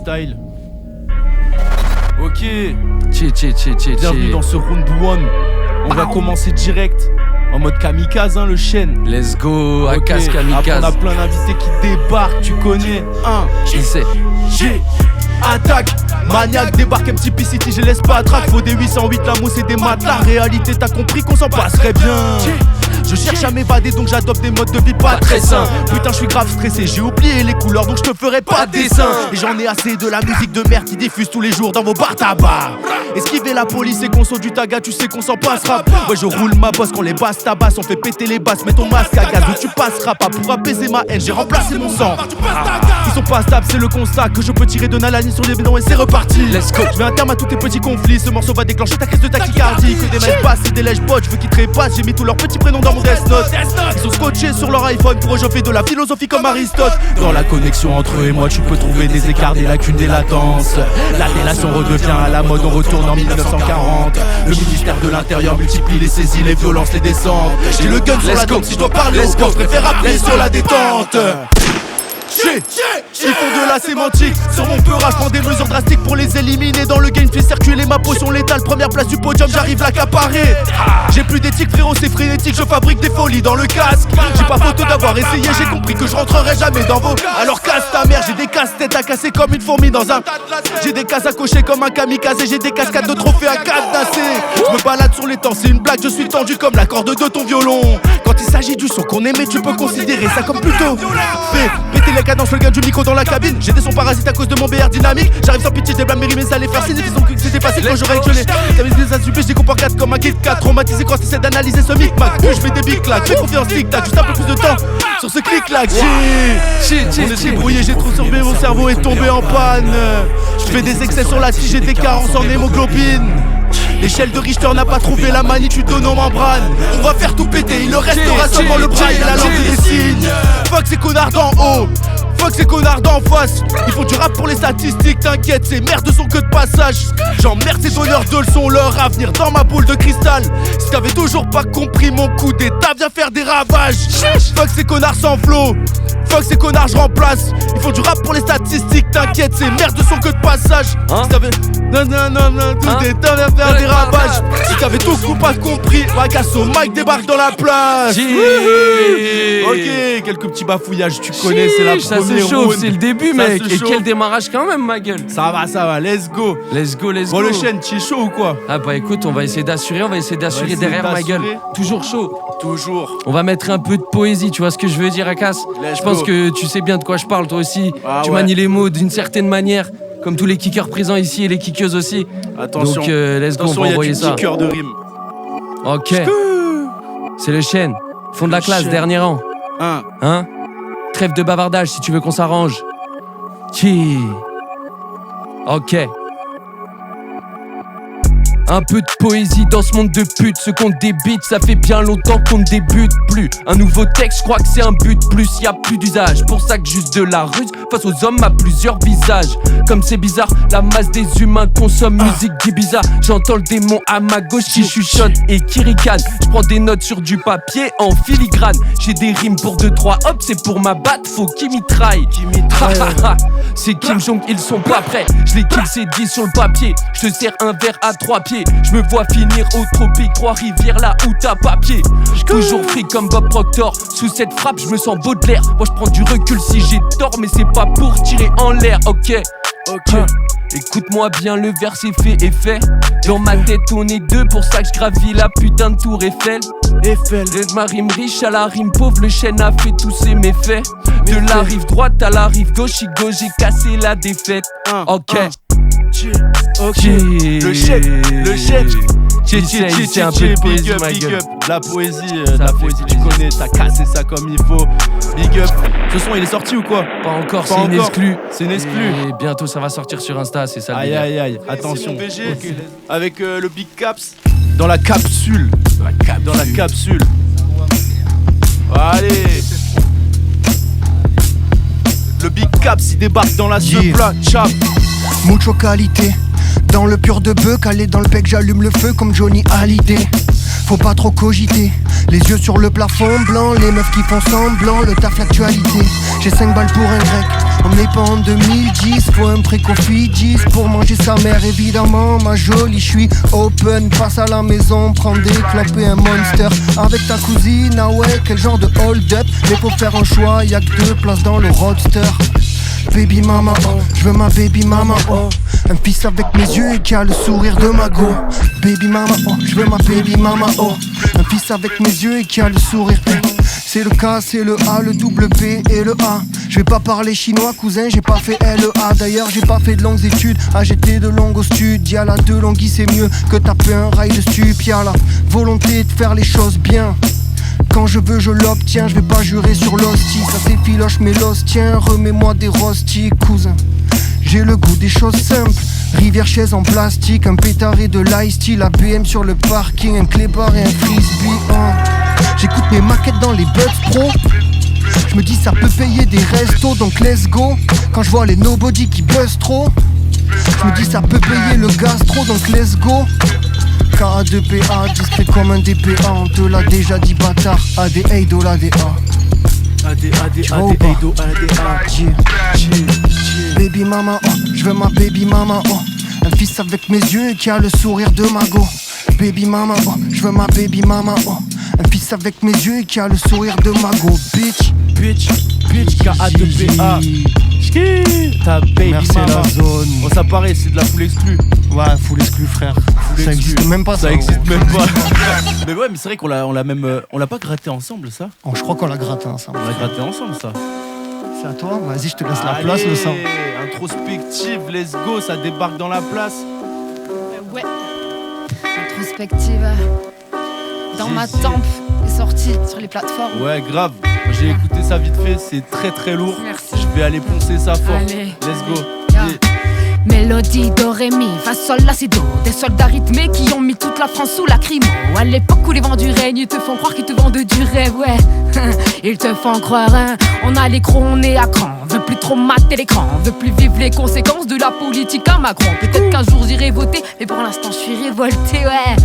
freestyle. Ok. Bienvenue dans ce round one. On va commencer direct. En mode kamikaze, hein, le chêne. Let's go, Okay. Akas kamikaze. Après, on a plein d'invités qui débarquent, tu connais. Qui c'est? G. Attaque, maniaque, débarque MTP City, je laisse pas track. Faut des 808, la mousse et des matelas. Réalité, t'as compris qu'on s'en passerait bien. Je cherche à m'évader donc j'adopte des modes de vie pas très sains. Putain je suis grave stressé, j'ai oublié les couleurs donc je te ferai pas de dessin. Et j'en ai assez de la musique de merde qui diffuse tous les jours dans vos bars tabac. Esquiver la police et conso du taga, tu sais qu'on s'en passera. Ouais je roule ma bosse quand les basses tabassent, on fait péter les basses, mets ton masque à gaz ou tu passeras pas. Pour apaiser ma haine, j'ai remplacé mon sang. Ils sont pas stables, c'est le constat que je peux tirer de Nalani sur les bidons et c'est reparti. Let's go. Je mets un terme à tous tes petits conflits, ce morceau va déclencher ta crise de tachycardie. Que des mecs passent et des lèches potes, je veux qu'ils trépassent, j'ai mis tous leurs petits prénoms dans mon Death Note. Ils sont scotchés sur leur iPhone pour réchauffer de la philosophie comme Aristote. Dans la connexion entre eux et moi tu peux trouver des écarts, des lacunes, des latences. La délation redevient à la mode, on retourne en 1940. Le ministère de l'Intérieur multiplie les saisies, les violences, les descentes. J'ai le gun sur la tête, si je dois parler au corps, je préfère appuyer sur la détente. Ils font de la sémantique. Sur mon peurage, je prends des mesures drastiques pour les éliminer. Dans le game, fais circuler ma potion létale. Première place du podium, j'arrive l'accaparer. J'ai plus d'éthique, frérot, c'est frénétique. Je fabrique des folies dans le casque. J'ai pas faute d'avoir essayé, j'ai compris que je rentrerai jamais dans vos. Alors casse ta mère, j'ai des casse-têtes à casser comme une fourmi dans un. J'ai des cases à cocher comme un kamikaze. J'ai des cascades de trophées à cadenasser. Je me balade sur les temps, c'est une blague, je suis tendu comme la corde de ton violon. Quand il s'agit du son qu'on aimait, tu peux considérer ça comme plutôt fait péter les cadences, le gars du micro dans la cabine. J'ai des sons parasites à cause de mon BR dynamique. J'arrive sans pitié, je déblâme mes rimes et ça les faire signe. Ils ont cru que c'était facile quand j'aurais échelonné. T'avais des assumés, je découpe en 4 comme un Kit Kat. Traumatisé quand t'essaies d'analyser ce micmac. Puis je fais des big claques, fais confiance tic-tac. Juste un peu plus de temps sur ce clic-clac. On est débrouillé, j'ai trop surveillé, mon cerveau est tombé en panne. Je fais des excès sur la tige, j'ai des carences en hémoglobine. L'échelle de Richter n'a pas trouvé la magnitude de nos membranes. On va faire tout péter, il ne restera seulement le bras et la langue des signes. Fuck ces connards d'en haut, fuck ces connards d'en face. Ils font du rap pour les statistiques, t'inquiète, ces merdes sont que de passage. J'emmerde ces donneurs de leçons, leur avenir dans ma boule de cristal. Si t'avais toujours pas compris mon coup d'état, viens faire des ravages. Fuck ces connards sans flow, fuck ces connards, je remplace. Ils font du rap pour les statistiques, t'inquiète, ces merdes sont que de passage. Si t'avais tout d'état, viens faire des ravages. Si t'avais tout coup pas compris, Bagasso Mike débarque dans la place. Ok, quelques petits bafouillages, tu connais, c'est la première. Ça se chauffe, c'est le début, Ça mec. se Et chauffe. quel démarrage quand même, ma gueule. Ça va, let's go. Bon, le chêne, tu es chaud ou quoi? Ah bah écoute, on va essayer d'assurer derrière ma gueule. Toujours chaud. Toujours. On va mettre un peu de poésie, tu vois ce que je veux dire, Akas? Je pense que tu sais bien de quoi je parle, toi aussi. Tu manies les mots d'une certaine manière, comme tous les kickers présents ici et les kickeuses aussi. Attention. Donc let's go, on va envoyer ça. Kicker de rime. Ok. C'est le chêne. Fond de la classe, dernier rang. Hein? Trêve de bavardage si tu veux qu'on s'arrange. Ok. Un peu de poésie dans ce monde de putes. Ce qu'on débite, ça fait bien longtemps qu'on ne débute plus. Un nouveau texte, je crois que c'est un but plus. Y a plus d'usage, pour ça que juste de la ruse face aux hommes à plusieurs visages. Comme c'est bizarre, la masse des humains consomme musique d'Ibiza. J'entends le démon à ma gauche qui chuchote et qui ricane. Je prends des notes sur du papier en filigrane. J'ai des rimes pour 2-3 hop, c'est pour ma batte, faut qu'ils mitraillent. C'est Kim Jong, ils sont pas prêts. Je les kill, c'est 10 sur le papier. Je te sers un verre à 3 pieds. Je me vois finir au tropique, 3 rivières là où t'as papier. Toujours free comme Bob Proctor. Sous cette frappe, je me sens Baudelaire. Moi je prends du recul si j'ai tort, mais c'est pas pour tirer en l'air, ok. Écoute-moi bien, le vers c'est fait et fait. Dans ma tête on est deux, pour ça que je gravis la putain de tour Eiffel. De ma rime riche à la rime pauvre, le chêne a fait tous ses méfaits. De la rive droite à la rive gauche, j'ai cassé la défaite. Ok. Le chef. C'est un peu de poésie, ma gueule. La poésie, tu connais, t'as cassé ça comme il faut. Big up. Ce son, il est sorti ou quoi? Pas encore, c'est une exclue. C'est une exclue. Et bientôt ça va sortir sur Insta, c'est ça le délire. Aïe, attention. Okay. Avec le Big Caps dans la capsule. Dans la capsule. Allez. Le Big Caps, il débarque dans la suppla. Chap. Mucho qualité. Dans le pur de bœuf, calé dans le bec, j'allume le feu comme Johnny Hallyday. Faut pas trop cogiter, les yeux sur le plafond blanc, les meufs qui font semblant, le taf l'actualité. J'ai 5 balles pour un grec, On n'est pas en 2010, faut un préco Fidjis pour manger sa mère évidemment. Ma jolie, je suis open, passe à la maison, prends des clopes et un monster. Avec ta cousine, ah ouais, quel genre de hold-up. Mais pour faire un choix, y'a que 2 places dans le roadster. Baby mama, oh, je veux ma baby mama, oh. Un fils avec mes yeux et qui a le sourire de ma go. Baby mama, oh, je veux ma baby mama, oh. Un fils avec mes yeux et qui a le sourire. C'est le K, c'est le A, le double P et le A. Je vais pas parler chinois, cousin, j'ai pas fait LEA. D'ailleurs, j'ai pas fait de longues études. J'étais de longue au stud. Y'a la de longues, c'est mieux que taper un rail de stup. Y'a la volonté de faire les choses bien. Quand je veux je l'obtiens, je vais pas jurer sur l'hostie. Ça c'est filoche mais l'hostien, remets-moi des rostis, cousin. J'ai le goût des choses simples, rivière chaise en plastique, un pétard et de l'ice-tea, la BM sur le parking, un clébard et un frisbee, oh. J'écoute mes maquettes dans les Buds Pro. Je me dis ça peut payer des restos donc let's go. Quand je vois les nobody qui buzzent trop, je me dis ça peut payer le gastro donc let's go. KA2PA, discret comme un DPA, on te l'a déjà dit bâtard. AD Eido la DA. Baby mama, oh, je veux ma baby mama, oh. Un fils avec mes yeux qui a le sourire de ma go. Baby mama, oh, je veux ma baby mama, oh. Un fils avec mes yeux qui a le sourire de ma go. Bitch, bitch, bitch, KA2PA. Ta baby merci mama. la zone. Bon, ça paraît, c'est de la full exclue. Ouais, full exclu frère. Full Ça exclu. existe même pas ça. Ça existe gros. même pas. Mais ouais, mais c'est vrai qu'on l'a même. On l'a pas gratté ensemble, ça. Oh, je crois qu'on l'a gratté ensemble. On l'a gratté ensemble, ça. C'est à toi, vas-y, je te laisse la Allez, place, le sang. introspective, let's go, ça débarque dans la place. Ouais, introspective. Dans ma tempe est sortie sur les plateformes. Ouais, grave. Moi, j'ai écouté ça vite fait, c'est très très lourd. Merci. Je vais aller poncer ça fort. Allez. Let's go. Yeah. Mélodie, do, ré, mi, fa, sol, la, si, do. Des soldats rythmés qui ont mis toute la France sous la crimo. À l'époque où les vents du règne, ils te font croire qu'ils te vendent du rêve, ouais. Ils te font croire, hein. On a l'écran, on est à cran. Veut plus trop mater l'écran, veut plus vivre les conséquences de la politique à Macron. Peut-être qu'un jour j'irai voter, mais pour l'instant je suis révolté, ouais.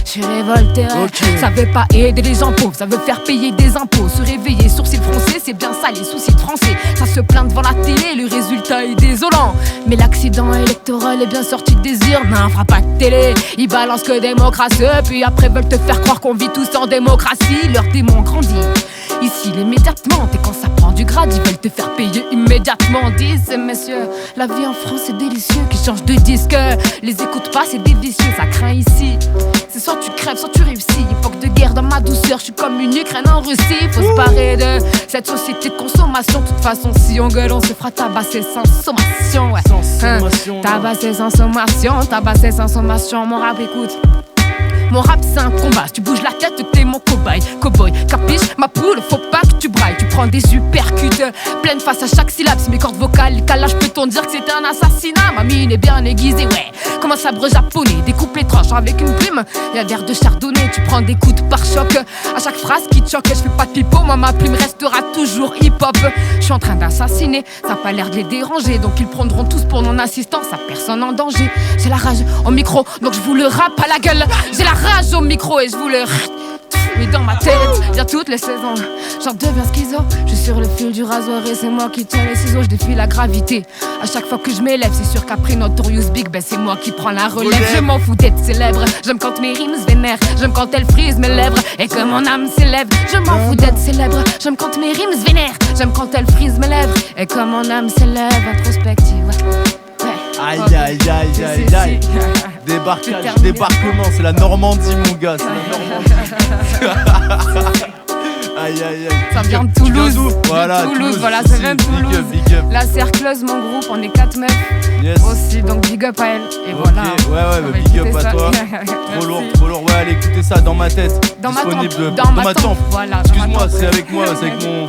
Je suis révolté, ouais. Okay. Ça veut pas aider les gens pauvres, ça veut faire payer des impôts. Se réveiller, sourcils froncés, c'est bien ça les soucis de français. Ça se plaint devant la télé, le résultat est désolant. Mais l'accident électoral est bien sorti des urnes, hein, fera pas de télé. Ils balancent que démocratie, puis après veulent te faire croire qu'on vit tous en démocratie. Leur démon grandit. Ici l'immédiatement, et quand ça prend du grade, ils veulent te faire payer immédiatement. Disent messieurs, la vie en France est délicieux, qui change de disque. Les écoute pas, c'est délicieux, ça craint ici. C'est soit tu crèves, soit tu réussis. Époque de guerre dans ma douceur, je suis comme une Ukraine en Russie. Faut se barrer de cette société de consommation. De toute façon, si on gueule, on se fera tabasser sans sommation, ouais. Sans sommation. Tabasser sans sommation, tabasser sans sommation. Mon rap, écoute. Mon rap c'est un combat, si tu bouges la tête t'es mon cobaye. Cowboy, capiche, ma poule, faut pas que tu brailles. Tu prends des supercutes, pleine face à chaque syllabe. Si mes cordes vocales calent, je peux t'en dire que c'était un assassinat. Ma mine est bien aiguisée, ouais, comme un sabre japonais. Découpe les tranches avec une plume, y'a l'air de chardonnay. Tu prends des coups de pare-choc, à chaque phrase qui te choque. Je fais pas de pipeau, moi ma plume restera toujours hip-hop. Je suis en train d'assassiner, ça a pas l'air de les déranger. Donc ils prendront tous pour non-assistance, à personne en danger. J'ai la rage au micro, donc je vous le rappe à la gueule. J'ai la rage au micro et je vous le mais dans ma tête, y'a toutes les saisons. J'en deviens schizo, je suis sur le fil du rasoir et c'est moi qui tiens les ciseaux, je défie la gravité. À chaque fois que je m'élève, c'est sûr qu'après Notorious Big, ben c'est moi qui prends la relève. Je m'en fous d'être célèbre, j'aime quand mes rimes se vénèrent. J'aime quand elles frisent mes lèvres et que mon âme s'élève. Je m'en fous d'être célèbre, j'aime quand mes rimes se vénèrent. J'aime quand elles frisent mes lèvres et que mon âme s'élève. Introspective. Aïe aïe aïe aïe aïe. Débarquage, débarquement, c'est la Normandie mon gars, c'est la Normandie. Aïe aïe aïe. Ça vient de Toulouse. Voilà, Toulouse, voilà, ça vient de Toulouse. Big up. La Cercleuse, mon groupe, on est 4 meufs Yes. aussi, donc big up à elle. Et Ok, voilà. ouais, On va big up écouter à ça. toi. Trop lourd, trop lourd. Ouais, allez, écoutez ça dans ma tête. Dans ma Disponible tempe. dans ma tempe. Voilà. Excuse-moi, c'est avec moi, c'est avec mon.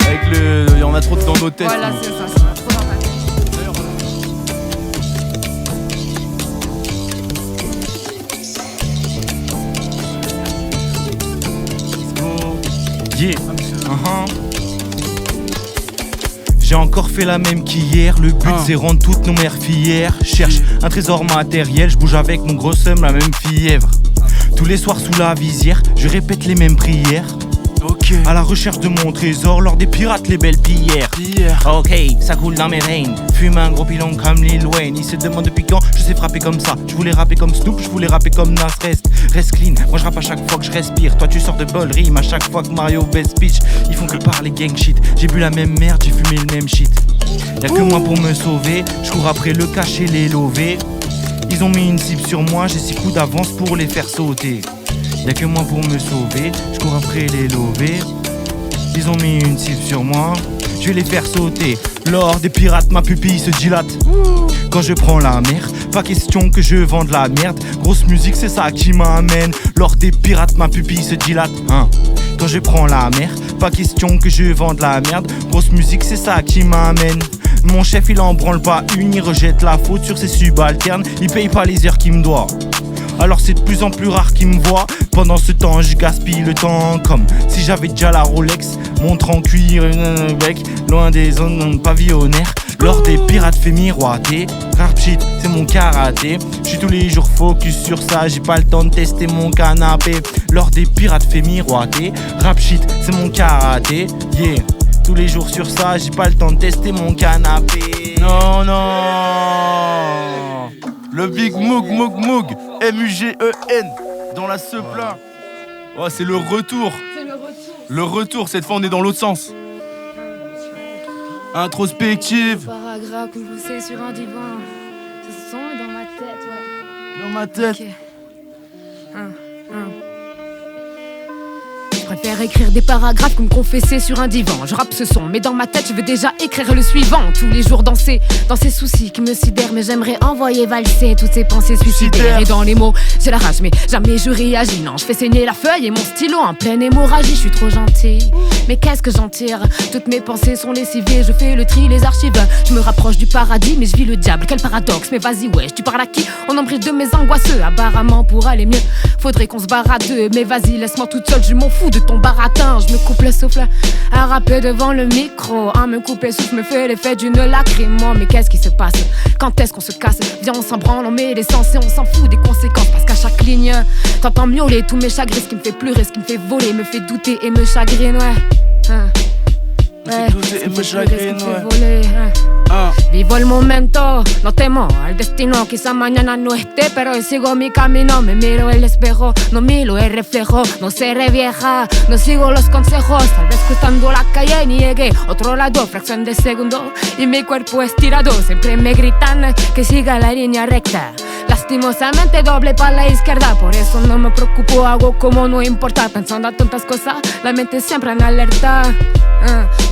Avec le. Il y en a trop dans nos têtes. Voilà, nous. c'est ça, c'est ça. Trop dans ma tête. Yeah. J'ai encore fait la même qu'hier. Le but c'est rendre toutes nos mères fières. Cherche un trésor matériel. Je bouge avec mon gros seum, la même fièvre. Tous les soirs sous la visière, je répète les mêmes prières. Ok. À la recherche de mon trésor, lors des pirates les belles pierres. Ok, ça coule dans mes veines. Fume un gros pilon comme Lil Wayne. Il se demande depuis quand je sais frapper comme ça. Je voulais rapper comme Snoop, je voulais rapper comme Nas. Reste clean, moi je rappe à chaque fois que je respire. Toi tu sors de bol rime à chaque fois que Mario baisse pitch. Ils font que parler gang shit. J'ai bu la même merde, j'ai fumé le même shit. Y'a que moi pour me sauver. Je cours après le caché, les lovés. Ils ont mis une cible sur moi, j'ai 6 coups d'avance pour les faire sauter. Y'a que moi pour me sauver, je cours après les lovés. Ils ont mis une cible sur moi, je vais les faire sauter. Lors des pirates, ma pupille se dilate. Quand je prends la mer, pas question que je vende la merde. Grosse musique, c'est ça qui m'amène. Lors des pirates, ma pupille se dilate. Quand je prends la mer, pas question que je vende la merde. Grosse musique, c'est ça qui m'amène. Mon chef il en branle pas une, il rejette la faute sur ses subalternes. Il paye pas les heures qu'il me doit. Alors c'est de plus en plus rare qu'il me voit. Pendant ce temps je gaspille le temps comme si j'avais déjà la Rolex. Montre en cuir, bec, loin des zones pavillonnaires. Lors des pirates fait miroiter. Rap shit c'est mon karaté. J'suis tous les jours focus sur ça. J'ai pas le temps de tester mon canapé. Lors des pirates fait miroiter. Rap shit c'est mon karaté. Yeah. Tous les jours sur ça, j'ai pas le temps de tester mon canapé. Non, le Big Moog, M-U-G-E-N, dans la Seupla. Oh, c'est le retour. Le retour, cette fois on est dans l'autre sens. Introspective. Paragraphe poussé sur un divan. Ce son est dans ma tête, ouais. Dans ma tête. Okay. Je préfère écrire des paragraphes que me confesser sur un divan. Je rappe ce son, mais dans ma tête je vais déjà écrire le suivant. Tous les jours danser dans ces soucis qui me sidèrent. Mais j'aimerais envoyer valser toutes ces pensées suicidaires. Et dans les mots, j'ai la rage, mais jamais je réagis. Non, je fais saigner la feuille et mon stylo en pleine hémorragie. Je suis trop gentille, mais qu'est-ce que j'en tire? Toutes mes pensées sont lessivées, je fais le tri, les archives. Je me rapproche du paradis, mais je vis le diable. Quel paradoxe, mais vas-y wesh, tu parles à qui? On embrige de mes angoisseux. Apparemment pour aller mieux, faudrait qu'on se barre à deux. Mais vas-y, laisse-moi toute seule, je m'en fous de ton baratin. Je me coupe le souffle à rapper devant le micro. Me couper le souffle me fait l'effet d'une lacrymo. Mais qu'est-ce qui se passe? Quand est-ce qu'on se casse? Viens on s'en branle, on met l'essence et on s'en fout des conséquences. Parce qu'à chaque ligne, t'entends miauler tous mes chagrins. Ce qui me fait pleurer, ce qui me fait voler, me fait douter et me chagrine, ouais. Et me chagrine, Vivo el momento, no temo al destino. Quizá mañana no esté, pero hoy sigo mi camino. Me miro el espejo, no miro el reflejo. No seré vieja, no sigo los consejos. Tal vez cruzando la calle niegue otro lado, fracción de segundo y mi cuerpo estirado. Siempre me gritan que siga la línea recta. Lastimosamente doble para la izquierda. Por eso no me preocupo, hago como no importa. Pensando a tantas cosas, la mente siempre en alerta.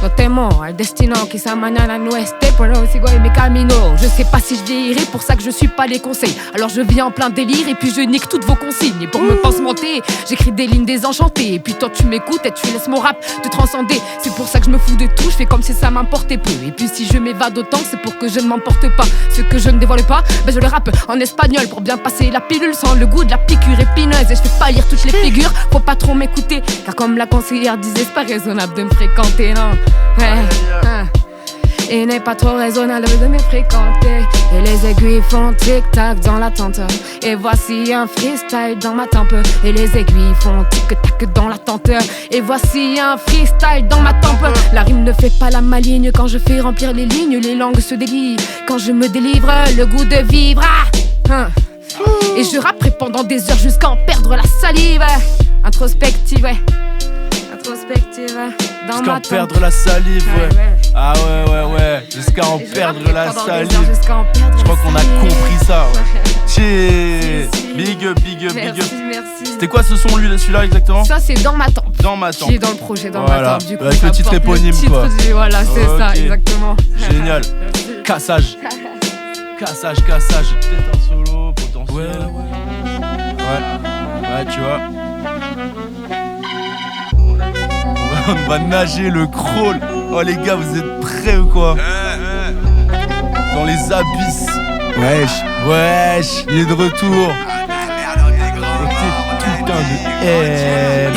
No temo al destino, quizá mañana no esté, pero sigo en mi camino. Je sais pas si je vieillirai, pour ça que je suis pas les conseils. Alors je vis en plein délire et puis je nique toutes vos consignes. Et pour me pansement-monter, j'écris des lignes désenchantées. Et puis toi tu m'écoutes et tu laisses mon rap te transcender. C'est pour ça que je me fous de tout, je fais comme si ça m'importait peu. Et puis si je m'évade autant, c'est pour que je ne m'emporte pas. Ce que je ne dévoile pas, ben je le rappe en espagnol pour bien passer la pilule sans le goût de la piqûre épineuse. Et je fais pas lire toutes les figures, faut pas trop m'écouter. Car comme la conseillère disait, c'est pas raisonnable de me fréquenter, non. Il n'est pas trop raisonnable de me fréquenter. Et les aiguilles font tic-tac dans l'attente. Et voici un freestyle dans ma tempe. Et les aiguilles font tic-tac dans l'attente. Et voici un freestyle dans ma tempe. La rime ne fait pas la maligne. Quand je fais remplir les lignes, les langues se délient. Quand je me délivre, le goût de vivre. Et je rapperai pendant des heures jusqu'à en perdre la salive. Introspective, ouais. Introspective, dans jusqu'à ma en perdre la salive, ouais. Ah ouais. Jusqu'à en perdre la salive. Je crois qu'on a compris ça, ouais. Tchè. Big up. Merci. C'était quoi ce son, celui-là exactement? Ça, c'est dans ma tempe. Dans ma tempe. Qui est dans le projet, dans voilà. ma tempe. Du coup, avec le titre éponyme, quoi. Voilà, c'est ça, exactement. Génial. Cassage. Peut-être un solo potentiel. Ouais, tu vois. On va nager le crawl. Oh les gars, vous êtes prêts ou quoi? Dans les abysses. Wesh, il est de retour. Putain de haine.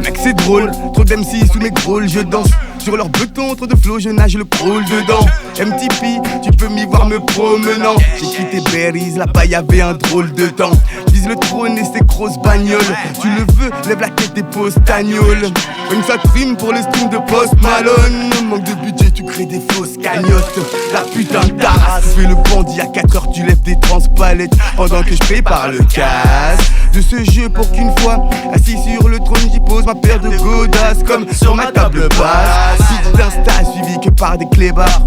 Mec c'est drôle, trop d'MC sous mes grôles, je danse sur leur beton, trop de flow, je nage le crawl dedans. MTP, tu peux m'y voir me promenant. J'ai quitté Berries, là-bas y'avait un drôle de temps. Je vise le trône et ses grosses bagnoles. Tu le veux, lève la tête des postagnoles. Même ça trime pour les streams de Post Malone. Manque de budget, tu crées des fausses cagnottes. La putain de tasse. Fais le bandit à 4h, tu lèves des transpalettes pendant que je prépare le casse de ce jeu pour qu'une fois, assis sur le trône, j'y pose ma paire de godasses comme sur ma table basse. Pitch d'Insta suivi que par des clébards.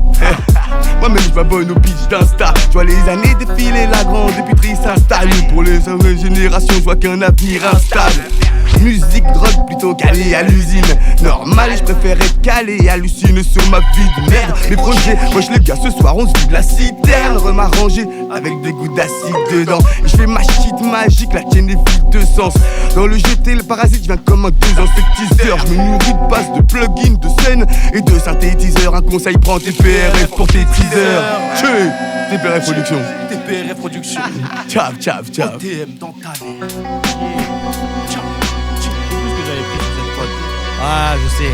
Moi-même je m'abonne au pitch d'Insta. Je vois les années défiler, la grande épicerie s'installe. Pour les jeunes générations, je vois qu'un avenir instable. Musique, drogue, plutôt calé à l'usine. Normal, je préfère être calé et hallucine sur ma vie de merde. Mes projets, wesh les gars, ce soir on se vide la citerne. Remarrangé avec des gouttes d'acide dedans. Et je fais ma shit magique, la tienne est vide de sens. Dans le jeté, le parasite, je viens comme un 2 insectiseur. Je me nourris de bases, de plugins, de scènes et de synthétiseurs. Un conseil, prends tes PRF pour tes teasers. Tchè, TPRF Production. TPRF Production. Ciao, ciao, ciao. OTM dans ta vie. Ah, je sais,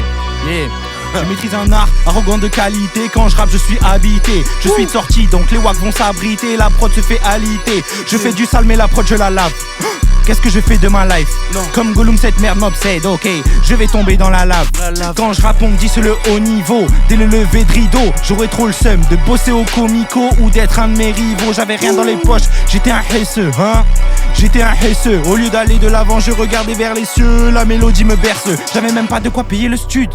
Je maîtrise un art arrogant de qualité. Quand je rappe je suis habité. Je suis sorti donc les wack vont s'abriter. La prod se fait alité. Je fais du sale mais la prod je la lave. Qu'est-ce que je fais de ma life? Comme Gollum cette merde m'obsède. Ok, je vais tomber dans la lave. Quand je rappe on me dit c'est le haut niveau. Dès le lever de rideau, j'aurais trop le seum de bosser au comico ou d'être un de mes rivaux. J'avais rien dans les poches, j'étais un haisseux, hein. J'étais un haisseux, au lieu d'aller de l'avant je regardais vers les cieux. La mélodie me berce, j'avais même pas de quoi payer le stud.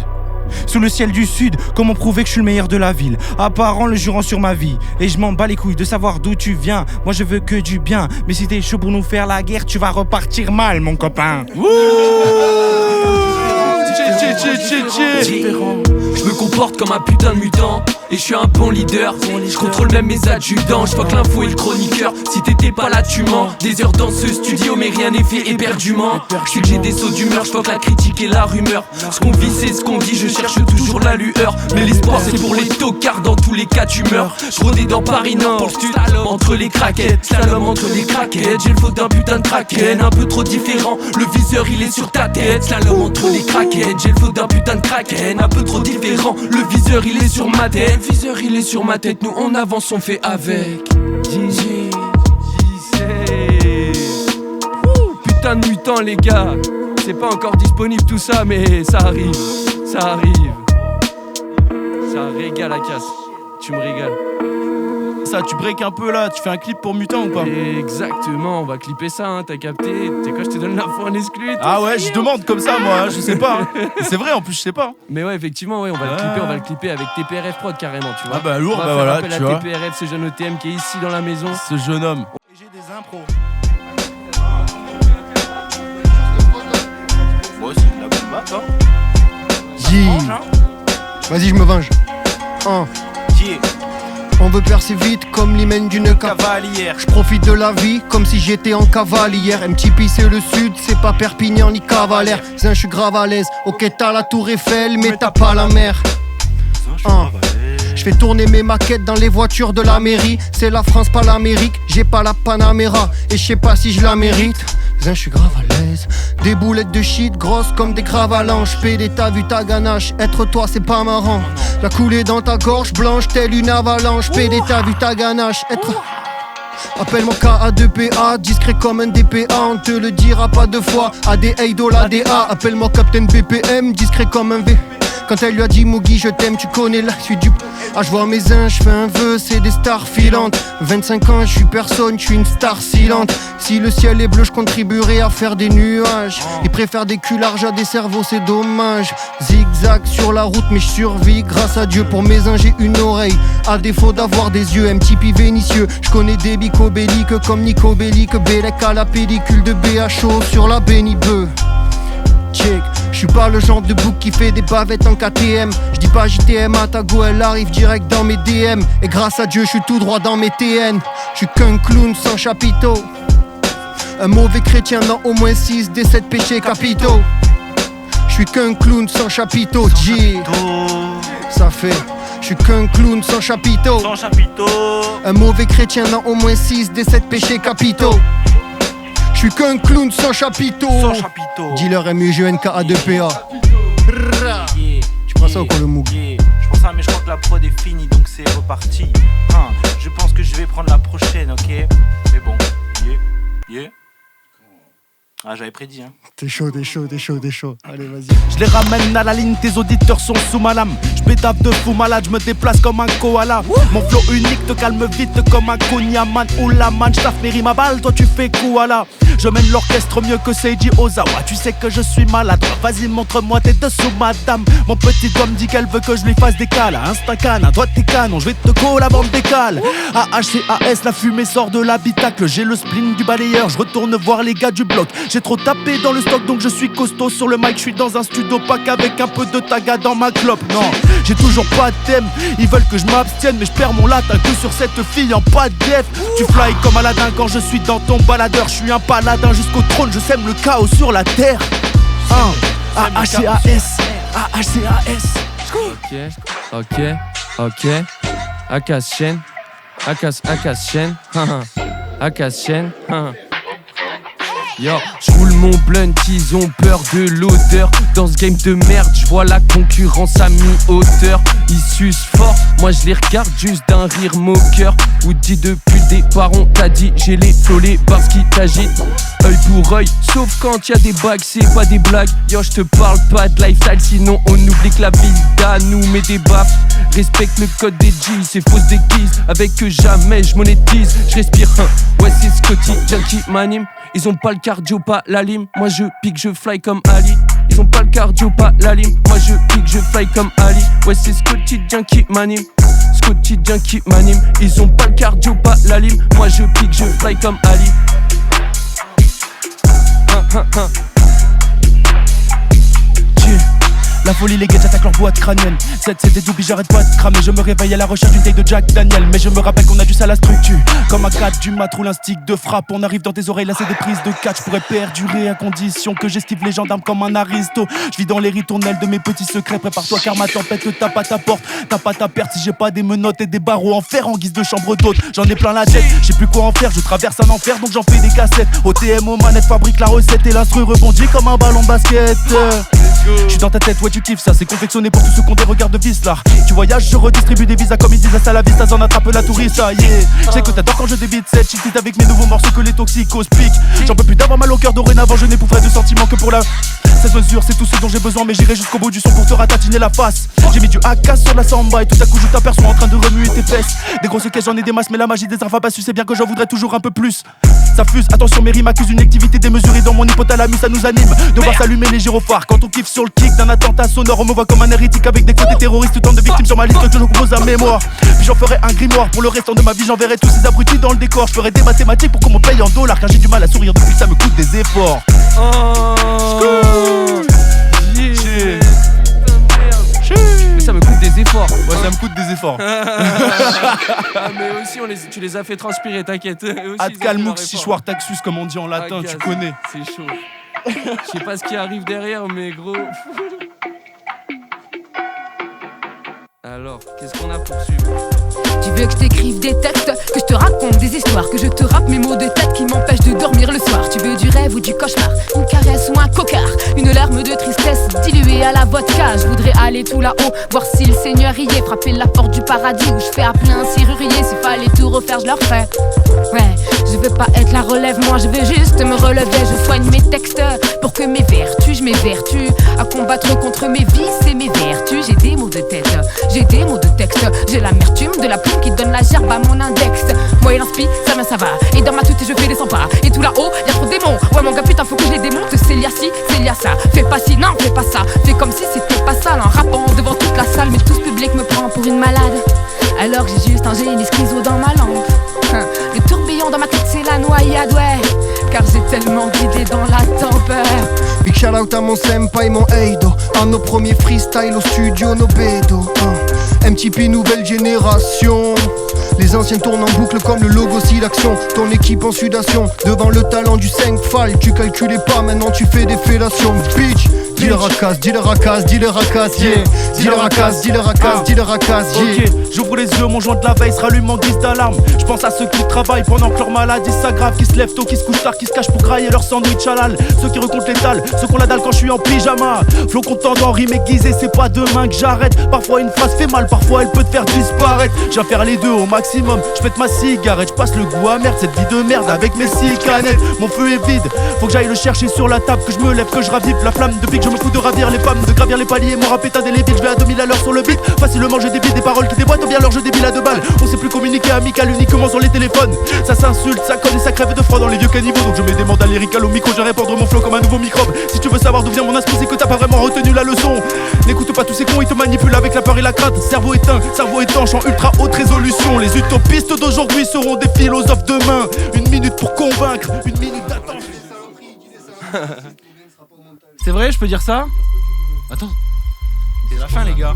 Sous le ciel du sud, comment prouver que je suis le meilleur de la ville? Apparent le jurant sur ma vie. Et je m'en bats les couilles de savoir d'où tu viens. Moi je veux que du bien. Mais si t'es chaud pour nous faire la guerre, tu vas repartir mal mon copain. Je me comporte comme un putain de mutant et je suis un bon leader. Je contrôle même mes adjudants. Je vois que l'info et le chroniqueur. Si t'étais pas là tu mens. Des heures dans ce studio mais rien n'est fait éperdument. Je sais que j'ai des sauts d'humeur. Je vois que la critique et la rumeur. Ce qu'on vit c'est ce qu'on dit. Je cherche toujours la lueur. Mais l'espoir c'est pour les tocards. Dans tous les cas tu meurs. Je rôdais dans Paris Nord pour le stud. Entre les craquettes, slalom entre les craquettes. J'ai le faute d'un putain de kraken. Un peu trop différent. Le viseur il est sur ta tête. Slalom entre les craquettes. J'ai le faute d'un putain de kraken. Un peu trop différent. Le viseur il est sur ma tête. Le viseur il est sur ma tête. Nous on avance on fait avec. Putain de mutant les gars. C'est pas encore disponible tout ça mais ça arrive. Ça arrive. Ça régale la casse. Tu me régales. Ça, tu break un peu là, tu fais un clip pour Mutant ou pas? Exactement, on va clipper ça, hein, t'as capté. Tu sais quoi, je te donne l'info en exclu. Ah ouais, je demande comme ça moi, je sais pas. Hein. C'est vrai en plus, je sais pas. Mais ouais, effectivement, ouais, on va le clipper avec TPRF Prod carrément, tu vois. Ah bah lourd, on va bah faire voilà, appel tu à vois. TPRF, ce jeune OTM qui est ici dans la maison. Ce jeune homme. Et j'ai des impros. Moi aussi, la bonne batte, hein. Vas-y, je me venge. Yeah. On veut percer vite comme l'hymen d'une Cavalière. Je profite de la vie comme si j'étais en cavalière. MTP c'est le sud, c'est pas Perpignan ni Cavalère. Zin, je suis grave à l'aise. Ok t'as la tour Eiffel mais t'as pas la mer. Je fais tourner mes maquettes dans les voitures de la mairie. C'est la France pas l'Amérique, j'ai pas la Panamera. Et je sais pas si je la mérite. Zin, je suis grave à l'aise. Des boulettes de shit grosses comme des graves avalanches. PD t'as vu ta ganache, être toi c'est pas marrant. La coulée dans ta gorge blanche telle une avalanche. PD t'as vu ta ganache, être... Appelle-moi KA2PA, discret comme un DPA, on te le dira pas deux fois. ADA, la DA, appelle-moi Captain BPM, discret comme un V. Quand elle lui a dit Mugi je t'aime, tu connais la suite du... Ah je vois mes uns, je fais un vœu, c'est des stars filantes. 25 ans, je suis personne, je suis une star silente. Si le ciel est bleu, je contribuerai à faire des nuages. Ils préfèrent des culs larges à des cerveaux, c'est dommage. Zigzag sur la route, mais je survis grâce à Dieu. Pour mes uns, j'ai une oreille, à défaut d'avoir des yeux. MTP vénitieux, je connais des bico belliques comme Nico Bellic. Bellec à la pellicule de BHO sur la Bénibeu. Check. Je suis pas le genre de bouc qui fait des bavettes en KTM. Je dis pas JTM à ta go, elle arrive direct dans mes DM. Et grâce à Dieu je suis tout droit dans mes TN. Je suis qu'un clown sans chapiteau. Un mauvais chrétien dans au moins 6 des 7 péchés capitaux. Je suis qu'un clown sans chapiteau. G. Ça fait. Je suis qu'un clown sans chapiteau. Sans chapiteau. Un mauvais chrétien dans au moins 6 des 7 péchés capitaux. Je suis qu'un clown sans chapiteau. Sans chapiteau. Dealer MUGNKA2PA. Yeah. Tu prends ça ou quoi le moug? Yeah. Je pense ça mais je crois que la prod est finie donc c'est reparti. Je pense que je vais prendre la prochaine, ok. Mais bon, yeah. Ah, j'avais prédit, hein. T'es chaud. Allez, vas-y. Je les ramène à la ligne, tes auditeurs sont sous ma lame. Je pétape de fou malade, je me déplace comme un koala. Mon flow unique te calme vite comme un konyaman. Oula man, je taffe mes rimes à balle, toi tu fais koala. Je mène l'orchestre mieux que Seiji Ozawa. Tu sais que je suis maladroit, vas-y montre-moi tes dessous madame. Mon petit doigt me dit qu'elle veut que je lui fasse des cales. Instinct canne, à droite tes canons, je vais te coller la bande décale. AHCAS, la fumée sort de l'habitacle. J'ai le spleen du balayeur, je retourne voir les gars du bloc. J'ai trop tapé dans le stock donc je suis costaud sur le mic. Je suis dans un studio pack avec un peu de taga dans ma clope. Non, j'ai toujours pas de thème, ils veulent que je m'abstienne. Mais je perds mon latin que sur cette fille en pas de def. Tu fly comme Aladdin quand je suis dans ton baladeur. Je suis un paladin jusqu'au trône, je sème le chaos sur la terre. AHCAS. Ok. Akas chaîne. Akas chaîne. Yo, j'roule mon blunt, ils ont peur de l'odeur. Dans ce game de merde, j'vois la concurrence à mi-hauteur. Ils sucent fort, moi je les regarde juste d'un rire moqueur. Ou dit depuis le départ, on t'a dit j'ai les flolés parce qu'ils t'agitent. Œil pour œil, sauf quand y'a des bagues, c'est pas des blagues. Yo, j'te parle pas de lifestyle, sinon on oublie que la vida nous met des baffes. Respecte le code des G, c'est fausse déguise. Avec que jamais j'monétise, j'respire. Ouais, c'est Scotty, Junkie m'anime. Ils ont pas le cardio, pas la lime. Moi je pique, je fly comme Ali. Ils ont pas le cardio, pas la lime. Moi je pique, je fly comme Ali. Ouais, c'est Scotty qui m'anime. Qui m'anime. Ils ont pas le cardio, pas la lime. Moi je pique, je fly comme Ali. La folie, les gars, j'attaque leur boîte crânienne. 7 c'est des doubilles, j'arrête pas de cramer. Je me réveille à la recherche d'une taille de Jack Daniel. Mais je me rappelle qu'on a du sale à structure. Comme un 4 du mat, roule un stick de frappe. On arrive dans tes oreilles, là c'est des prises de catch. Je pourrais perdurer à condition que j'esquive les gendarmes comme un aristo. Je vis dans les ritournelles de mes petits secrets. Prépare-toi car ma tempête te tape à ta porte. T'as pas ta perte si j'ai pas des menottes et des barreaux en fer en guise de chambre d'hôte. J'en ai plein la tête, je sais plus quoi en faire. Je traverse un enfer donc j'en fais des cassettes. OTM aux manettes, fabrique la recette et l'instru rebondit comme un ballon de basket. Je suis dans ta tête, ouais tu kiffes ça. C'est confectionné pour tous ceux qui ont des regards de vis là. Tu voyages, je redistribue des visas comme ils disent à la vista. S'en attrape la touriste, ça yeah. Je sais que t'adores quand je débite cette shit avec mes nouveaux morceaux que les toxicos piquent. J'en peux plus d'avoir mal au cœur dorénavant. Je n'éprouverai de sentiments que pour la... Cette mesure, c'est tout ce dont j'ai besoin. Mais j'irai jusqu'au bout du son pour te ratatiner la face. J'ai mis du AK sur la samba et tout à coup je t'aperçois en train de remuer tes fesses. Des grosses caisses, j'en ai des masses, mais la magie des infas pas su. C'est bien que j'en voudrais toujours un peu plus. Ça fuse, attention mes rimes accusent une activité démesurée dans mon hypothalamus, ça nous anime. Devoir s'allumer les gyrophares quand on kiffe sur le kick d'un attentat sonore. On me voit comme un hérétique avec des côtés terroristes. Tant de victimes sur ma liste que je compose à mémoire. Puis j'en ferai un grimoire pour le restant de ma vie. J'enverrai tous ces abrutis dans le décor. Je ferai des mathématiques pour qu'on me paye en dollars. Car j'ai du mal à sourire depuis que ça me coûte des efforts. Mais ça me coûte des efforts. Ouais, ça me coûte des efforts. Mais aussi tu les as fait transpirer, t'inquiète. Adkalmouk, Chichouar, Taxus, comme on dit en latin, tu connais. C'est chaud. Je sais pas ce qui arrive derrière, mais gros. Alors, qu'est-ce qu'on a pour suivre? Tu veux que je t'écrive des textes, que je te raconte des histoires, que je te rappe mes mots de tête qui m'empêchent de dormir le soir. Tu veux du rêve ou du cauchemar, une caresse ou un cocard, une larme de tristesse diluée à la vodka. Je voudrais aller tout là-haut, voir si le Seigneur y est, frapper la porte du paradis où je fais appeler un serrurier. S'il fallait tout refaire, je le referais. Ouais, je veux pas être la relève, moi je veux juste me relever. Je soigne mes textes pour que mes vertus, je m'évertue à combattre contre mes vices et mes vertus. J'ai des mots de tête, j'ai des mots de texte, j'ai l'amertume de la plume qui donne la gerbe à mon index. Moi il inspire, ça va. Et dans ma tête je fais des 100 pas. Et tout là-haut, y'a trop de démons. Ouais mon gars putain faut que je les démonte. C'est lié ci, c'est lié ça. Fais pas ci, non fais pas ça. Fais comme si c'était pas sale en rappant devant toute la salle. Mais tout ce public me prend pour une malade. Alors j'ai juste un génie schizo dans ma langue. Le tourbillon dans ma tête c'est la noyade, ouais. Car j'ai tellement d'idées dans la tempête. Big shout out à mon senpai, mon Eido. À nos premiers freestyle au studio Nobedo. MTP nouvelle génération. Les anciens tournent en boucle comme le logo si l'action. Ton équipe en sudation devant le talent du 5 fall. Tu calculais pas, maintenant tu fais des fellations. Bitch, Dis-le racasse, dis-le racasse, dis-le racasse, yeah. Dis-le racasse, dis-le racasse, dis-le racasse, yeah. Ok, j'ouvre les yeux, mon joint de la veille se rallume en guise d'alarme. Je pense à ceux qui travaillent pendant que leur maladie s'aggrave, qui se lèvent tôt, qui se couchent tard, qui se cachent pour grailler leur sandwich halal. Ceux qui recomptent l'étal, ceux qu'on la dalle quand je suis en pyjama. Flow content d'en rime aiguisé, c'est pas demain que j'arrête. Parfois une phrase fait mal, parfois elle peut te faire disparaître. J'ai à faire les deux au maximum, je pète ma cigarette, je passe le goût amer de cette vie de merde avec mes 6 canettes. Mon feu est vide, faut que j'aille le chercher sur la table, que je me lève, que je ravive la flamme. Depuis que je me fous de ravir les femmes, de gravir les paliers, mon rap est indélébile, je vais à 2000 à l'heure sur le beat. Facilement je débite des paroles qui déboîtent, ou bien alors je débile à 2 balles. On sait plus communiquer amical uniquement sur les téléphones. Ça s'insulte, ça colle et ça crève de froid dans les vieux caniveaux. Donc je mets des mandats lyriques au micro, je répandre mon flow comme un nouveau microbe. Si tu veux savoir d'où vient mon esprit, c'est que t'as pas vraiment retenu la leçon. N'écoute pas tous ces cons, ils te manipulent avec la peur et la crainte. Cerveau éteint, cerveau étanche en ultra haute résolution. Les utopistes d'aujourd'hui seront des philosophes demain. Une minute pour convaincre, une minute d'attente. C'est vrai, je peux dire ça? Attends, c'est la fin les gars.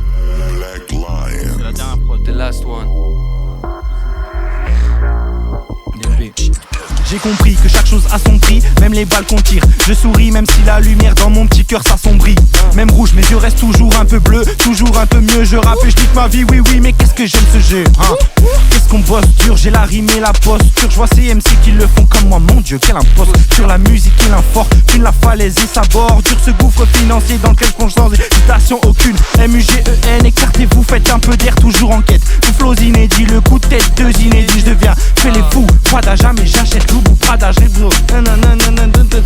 C'est la dernière prod. The last one. J'ai compris que chaque chose a son prix, même les balles qu'on tire. Je souris même si la lumière dans mon petit cœur s'assombrit. Même rouge, mes yeux restent toujours un peu bleus, toujours un peu mieux. Je rappe et je nique ma vie, oui, mais qu'est-ce que j'aime ce jeu, hein. Qu'est-ce qu'on bosse dur, j'ai la rime et la posture. Je vois ces MC qui le font comme moi, mon Dieu, quel imposture. La musique et l'infortune, la falaise et sa bordure. Ce gouffre financier dans lequel je sans hésitation aucune. MUGEN, écartez-vous, faites un peu d'air, toujours en quête. Tout flows inédit, le coup de tête, 2 inédits. Je deviens, fais les fous, Prada jamais j'achète Loubou Prada, je rébrose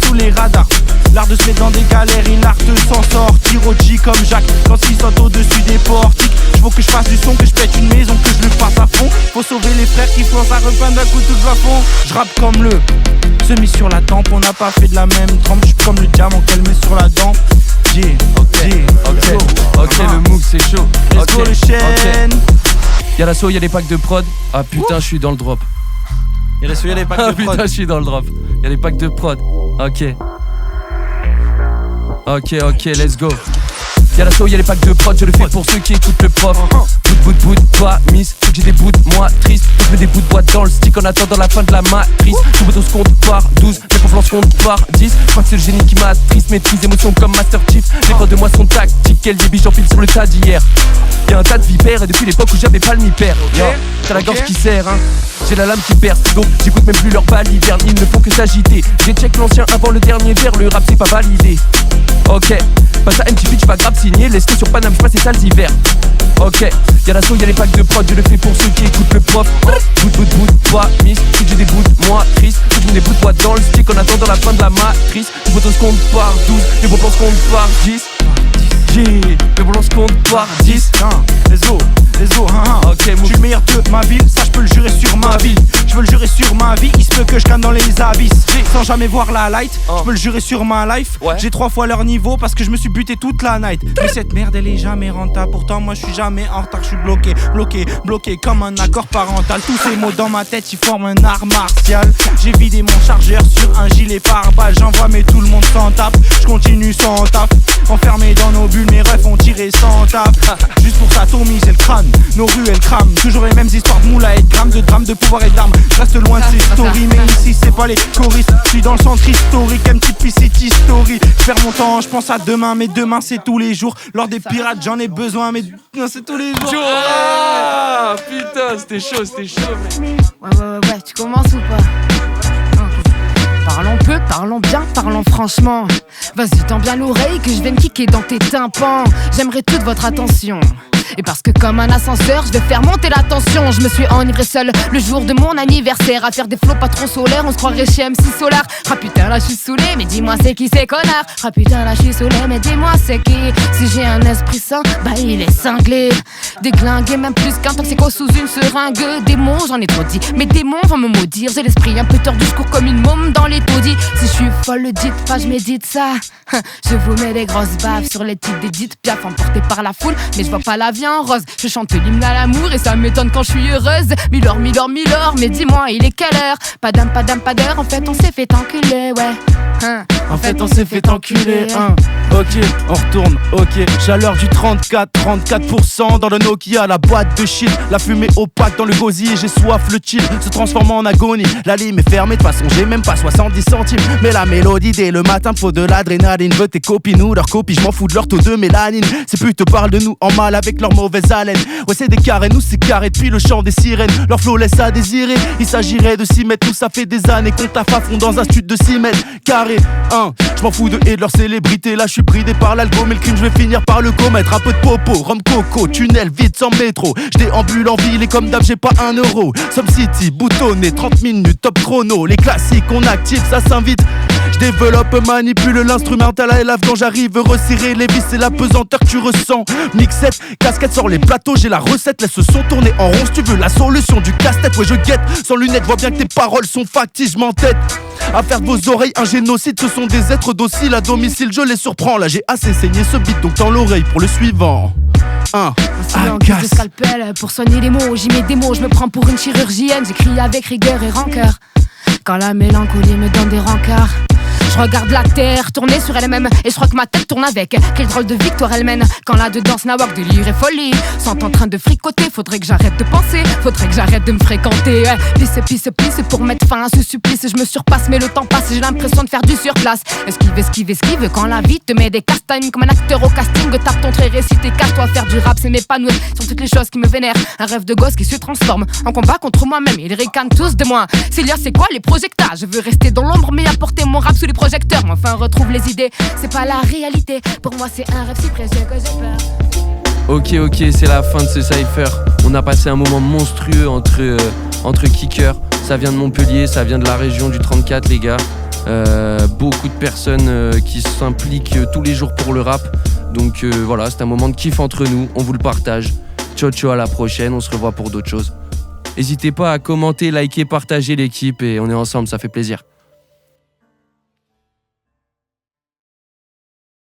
sous les radars. L'art de se mettre dans des galères, il l'art de s'en sortir. OG comme Jacques, quand il saute au-dessus des portiques. Faut que je fasse du son, que je pète une maison, que je le fasse à fond. Faut sauver les frères qui font ça repeindre d'un coup tout le plafond. Je rappe comme le semi sur la tempe, on n'a pas fait de la même trempe. Je suis comme le diamant qu'elle met sur la dent. Yeah, Ok, le MOOC c'est chaud. Let's go le chêne. Y'a l'assaut, y'a les packs de prod. Ah putain, je suis dans le drop. Y'a les packs Ah de prod. putain, je suis dans le drop. Y'a les packs de prod. Ok, let's go. Y'a l'assaut, y'a les packs de prod, je le fais pour ceux qui écoutent le prof. Bout, toi, miss, faut que j'ai des bouts de moi triste. Faut que je mets des bouts de boîte dans le stick en attendant la fin de la matrice. Tout beau se compte par 12, mes confiances comptent par 10. Je crois que c'est le génie qui m'attriste, maîtrise émotion comme Master Chief. Les potes de moi sont tactiques, quel débit j'enfile sur le tas d'hier. Y'a un tas de vipères et depuis l'époque où j'avais pas le mi-père. T'as la gorge qui serre, hein. J'ai la lame qui perce, donc j'écoute même plus leur baliverne. Ils ne font que s'agiter. J'ai check l'ancien avant le dernier vers, le rap c'est pas validé. Ok, passe à MTV, tu vas grave signer. Laisse-le sur Paname, j'passe ces sales hivers. Ok, y'a l'assaut, y'a les packs de prod, je le fais pour ceux qui écoutent le prof. Bout, toi, miss, faut que j'ai des bouts de moi triste. Faut que je mets des bouts de boîte dans le stick en attendant la fin de la matrice. Les photos se comptent par 12, les bons plans se comptent par 10. Mais bon, on se compte par 10. Les os, Ok, je suis le meilleur de ma ville, ça je peux le jurer sur ma vie. Je veux le jurer sur ma vie, il se peut que je canne dans les abysses sans jamais voir la light. Je peux le jurer sur ma life. J'ai 3 fois leur niveau parce que je me suis buté toute la night. Mais cette merde elle est jamais rentable. Pourtant moi je suis jamais en retard, je suis bloqué comme un accord parental. Tous ces mots dans ma tête ils forment un art martial. J'ai vidé mon chargeur sur un gilet pare-balles. J'envoie mais tout le monde s'en tape. Je continue sans taf. Enfermé dans nos bulles, mes refs ont tiré sans taf. Juste pour ça Tommy c'est le crâne. Nos rues elles crament. Toujours les mêmes histoires de moula et de grammes, de drames, de pouvoir et d'armes. Je reste loin de ces stories, mais ici c'est pas les choristes. Je suis dans le centre historique, MTP c'est history. Je perds mon temps, je pense à demain, mais demain c'est tous les jours. Lors des pirates j'en ai besoin, mais non, c'est tous les jours. Ah putain, c'était chaud. Ouais, tu commences ou pas? Parlons peu, parlons bien, parlons franchement. Vas-y, tends bien l'oreille que je vais me kicker dans tes tympans. J'aimerais toute votre attention. Et parce que comme un ascenseur, je vais faire monter la tension. Je me suis enivré seul le jour de mon anniversaire. À faire des flots pas trop solaires, on se croirait chez MC Solar. Ah putain là je suis saoulé, mais dis-moi c'est qui c'est connard. Ah putain là je suis saoulé, mais dis-moi c'est qui. Si j'ai un esprit sain, bah il est cinglé. Déglingué même plus qu'un toxico sous une seringue. Démons j'en ai trop dit, mes démons vont me maudire. J'ai l'esprit un peu tordu, je cours comme une môme dans les taudis. Si je suis folle le dites pas, je médite ça. Je vous mets des grosses baves sur les titres d'édite Piaf emporté par la foule, mais je vois pas la vie en rose. Je chante l'hymne à l'amour et ça m'étonne quand je suis heureuse. Milord, mais dis-moi il est quelle heure? Pas d'heure, en fait on s'est fait enculer, ouais. En fait on s'est fait enculer, hein. Ok, on retourne, ok. Chaleur du 34% dans le Nokia, la boîte de shit. La fumée opaque dans le gosier, j'ai soif, le chill se transforme en agonie. La lime est fermée, de façon j'ai même pas 70 centimes. Mais la mélodie dès le matin faut de l'adrénaline. Veux tes copines ou leurs copies, je m'en fous de leur taux de mélanine. Ces putes parlent de nous en mal avec leur mauvaise haleine. Ouais c'est des carrés, nous c'est carré depuis le chant des sirènes. Leur flow laisse à désirer, il s'agirait de s'y mettre. Nous ça fait des années qu'on taffe à fond dans un studio de 6 mètres carré, hein. Je m'en fous de et de leur célébrité. Là je suis bridé par l'algo, mais le crime je vais finir par le commettre. Un peu de popo, rhum coco, tunnel vide sans métro. Je déambule en ville et comme d'hab j'ai pas 1 euro. Somme City, boutonné, 30 minutes, top chrono. Les classiques on active, ça s'invite. Je développe, manipule l'instrumental à l'ave quand j'arrive. Resserrer les vis, c'est la pesanteur que tu ressens. Mixette, casquette sur les plateaux, j'ai la recette. Laisse ce son tourner en rond si tu veux la solution du casse-tête. Ouais je guette, sans lunettes, vois bien que tes paroles sont factices, je m'entête. À faire de vos oreilles un génocide, ce sont des êtres dociles à domicile, je les surprends. Là j'ai assez saigné ce beat, donc dans l'oreille pour le suivant. Un silence de scalpel pour soigner les mots, j'y mets des mots, je me prends pour une chirurgienne, j'écris avec rigueur et rancœur. Quand la mélancolie me donne des rencarts, je regarde la terre tourner sur elle-même et je crois que ma tête tourne avec. Quelle drôle de victoire elle mène. Quand là-dedans Snawak, délire et folie sont en train de fricoter. Faudrait que j'arrête de penser, faudrait que j'arrête de me fréquenter. Pisse pour mettre fin à ce supplice. Je me surpasse mais le temps passe et j'ai l'impression de faire du surplace. Esquive quand la vie te met des castagnes. Comme un acteur au casting, tape ton trait, récité, casse-toi. Faire du rap c'est m'épanouir sur toutes les choses qui me vénèrent. Un rêve de gosse qui se transforme en combat contre moi-même. Ils ricanent tous de moi. Célia c'est quoi les projectas? Je veux rester dans l'ombre mais apporter mon rap sous les projecteurs. Mais enfin retrouve les idées, c'est pas la réalité. Pour moi c'est un rêve si précieux que j'ai peur. Ok, c'est la fin de ce cypher. On a passé un moment monstrueux entre kickers. Ça vient de Montpellier, ça vient de la région du 34 les gars. Beaucoup de personnes qui s'impliquent tous les jours pour le rap. Donc voilà, c'est un moment de kiff entre nous, on vous le partage. Ciao à la prochaine, on se revoit pour d'autres choses. N'hésitez pas à commenter, liker, partager l'équipe et on est ensemble, ça fait plaisir.